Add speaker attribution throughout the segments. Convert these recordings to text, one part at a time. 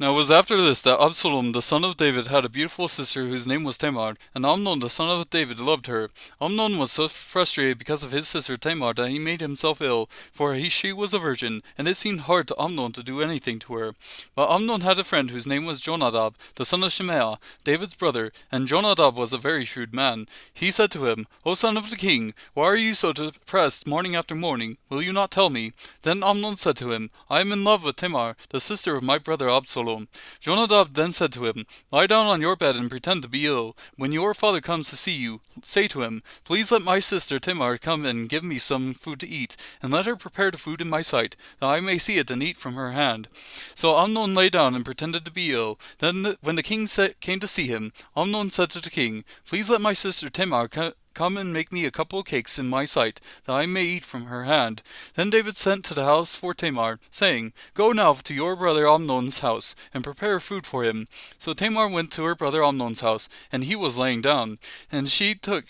Speaker 1: Now it was after this that Absalom the son of David had a beautiful sister whose name was Tamar, and Amnon the son of David loved her. Amnon was so frustrated because of his sister Tamar that he made himself ill, for she was a virgin, and it seemed hard to Amnon to do anything to her. But Amnon had a friend whose name was Jonadab, the son of Shimea, David's brother, and Jonadab was a very shrewd man. He said to him, O son of the king, why are you so depressed morning after morning? Will you not tell me? Then Amnon said to him, I am in love with Tamar, the sister of my brother Absalom. Jonadab then said to him, Lie down on your bed and pretend to be ill. When your father comes to see you, say to him, Please let my sister Tamar come and give me some food to eat, and let her prepare the food in my sight, that I may see it and eat from her hand. So Amnon lay down and pretended to be ill. Then when the king came to see him, Amnon said to the king, Please let my sister Tamar come and make me a couple of cakes in my sight, that I may eat from her hand. Then David sent to the house for Tamar, saying, Go now to your brother Amnon's house, and prepare food for him. So Tamar went to her brother Amnon's house, and he was laying down. And she took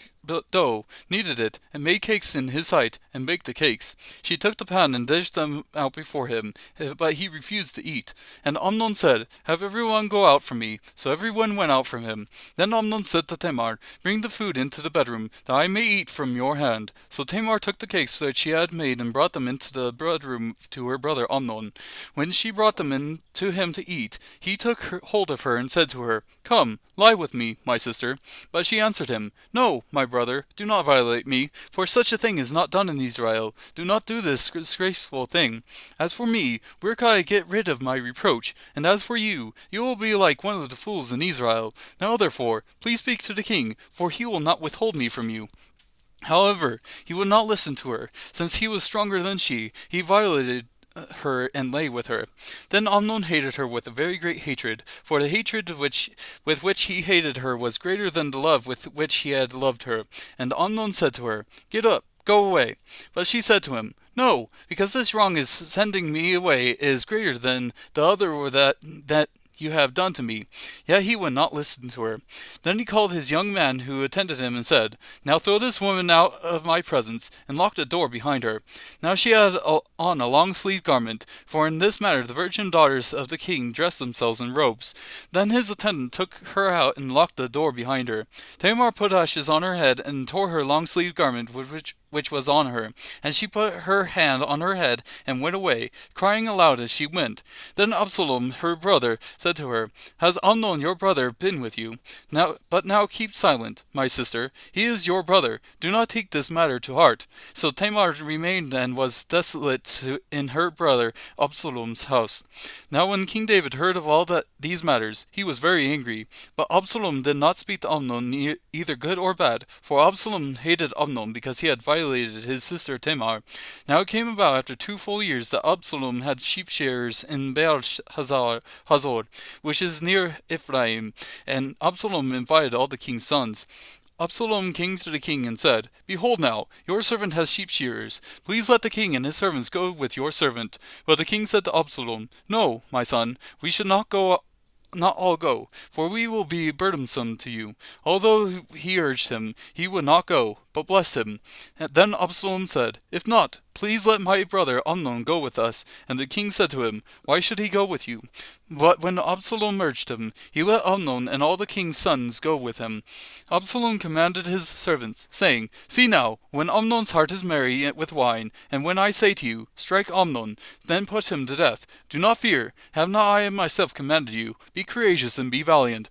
Speaker 1: dough, kneaded it, and made cakes in his sight, and baked the cakes. She took the pan and dished them out before him, but he refused to eat. And Amnon said, Have everyone go out from me. So everyone went out from him. Then Amnon said to Tamar, Bring the food into the bedroom, that I may eat from your hand. So Tamar took the cakes that she had made and brought them into the bedroom to her brother Amnon. When she brought them in to him to eat, he took hold of her and said to her, Come, lie with me, my sister. But she answered him, No, my brother, do not violate me, for such a thing is not done in Israel. Do not do this disgraceful thing. As for me, where can I get rid of my reproach? And as for you, you will be like one of the fools in Israel. Now therefore, please speak to the king, for he will not withhold me from you. However, he would not listen to her. Since he was stronger than she, he violated her and lay with her. Then Amnon hated her with a very great hatred, for the hatred with which he hated her was greater than the love with which he had loved her. And Amnon said to her, Get up, go away. But she said to him, No, because this wrong is sending me away is greater than the other that you have done to me. Yet he would not listen to her. Then he called his young man who attended him and said, Now throw this woman out of my presence, and lock the door behind her. Now she had on a long-sleeved garment, for in this matter the virgin daughters of the king dressed themselves in robes. Then his attendant took her out and locked the door behind her. Tamar put ashes on her head and tore her long-sleeved garment which was on her, and she put her hand on her head and went away, crying aloud as she went. Then Absalom, her brother, said to her, Has Amnon your brother been with you? Now keep silent, my sister. He is your brother. Do not take this matter to heart. So Tamar remained and was desolate in her brother Absalom's house. Now when King David heard of all these matters, he was very angry. But Absalom did not speak to Amnon either good or bad, for Absalom hated Amnon because he had violated his sister Tamar. Now it came about after 2 full years that Absalom had sheep shearers in Baal Hazor, which is near Ephraim, and Absalom invited all the king's sons. Absalom came to the king and said, Behold now, your servant has sheep shearers. Please let the king and his servants go with your servant. But the king said to Absalom, No, my son, we should not all go, for we will be burdensome to you. Although he urged him, he would not go, but blessed him. And then Absalom said, If not, please let my brother Amnon go with us. And the king said to him, Why should he go with you? But when Absalom urged him, he let Amnon and all the king's sons go with him. Absalom commanded his servants, saying, See now, when Amnon's heart is merry with wine, and when I say to you, Strike Amnon, then put him to death, do not fear, have not I myself commanded you? Be courageous and be valiant.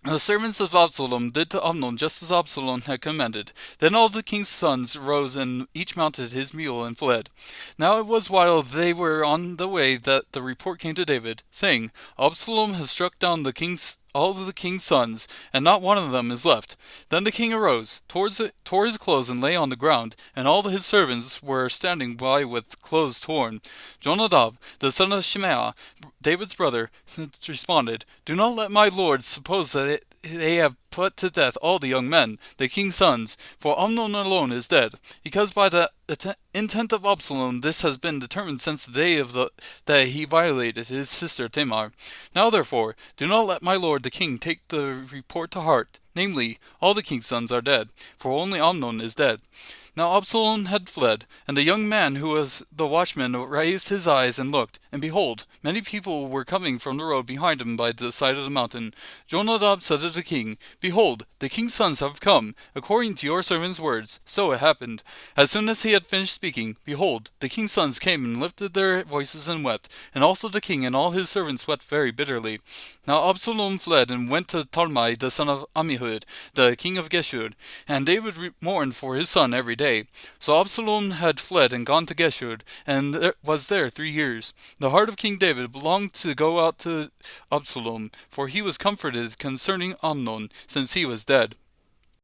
Speaker 1: The servants of Absalom did to Amnon just as Absalom had commanded. Then all the king's sons rose and each mounted his mule and fled. Now it was while they were on the way that the report came to David, saying, Absalom has struck down all of the king's sons, and not one of them is left. Then the king arose, tore his clothes, and lay on the ground, and all his servants were standing by with clothes torn. Jonadab, the son of Shimea, David's brother, responded, Do not let my lord suppose that they have put to death all the young men, the king's sons, for Amnon alone is dead, because by the intent of Absalom this has been determined since the day that he violated his sister Tamar. Now therefore, do not let my lord the king take the report to heart, namely, all the king's sons are dead, for only Amnon is dead. Now Absalom had fled, and the young man who was the watchman raised his eyes and looked, and behold, many people were coming from the road behind him by the side of the mountain. Jonadab said to the king, Behold, the king's sons have come, according to your servant's words. So it happened. As soon as he had finished speaking, behold, the king's sons came and lifted their voices and wept, and also the king and all his servants wept very bitterly. Now Absalom fled and went to Talmai the son of Ammihud, the king of Geshur, and David mourned for his son every day. So Absalom had fled and gone to Geshur, and was there 3 years. The heart of King David belonged to go out to Absalom, for he was comforted concerning Amnon, since he was dead.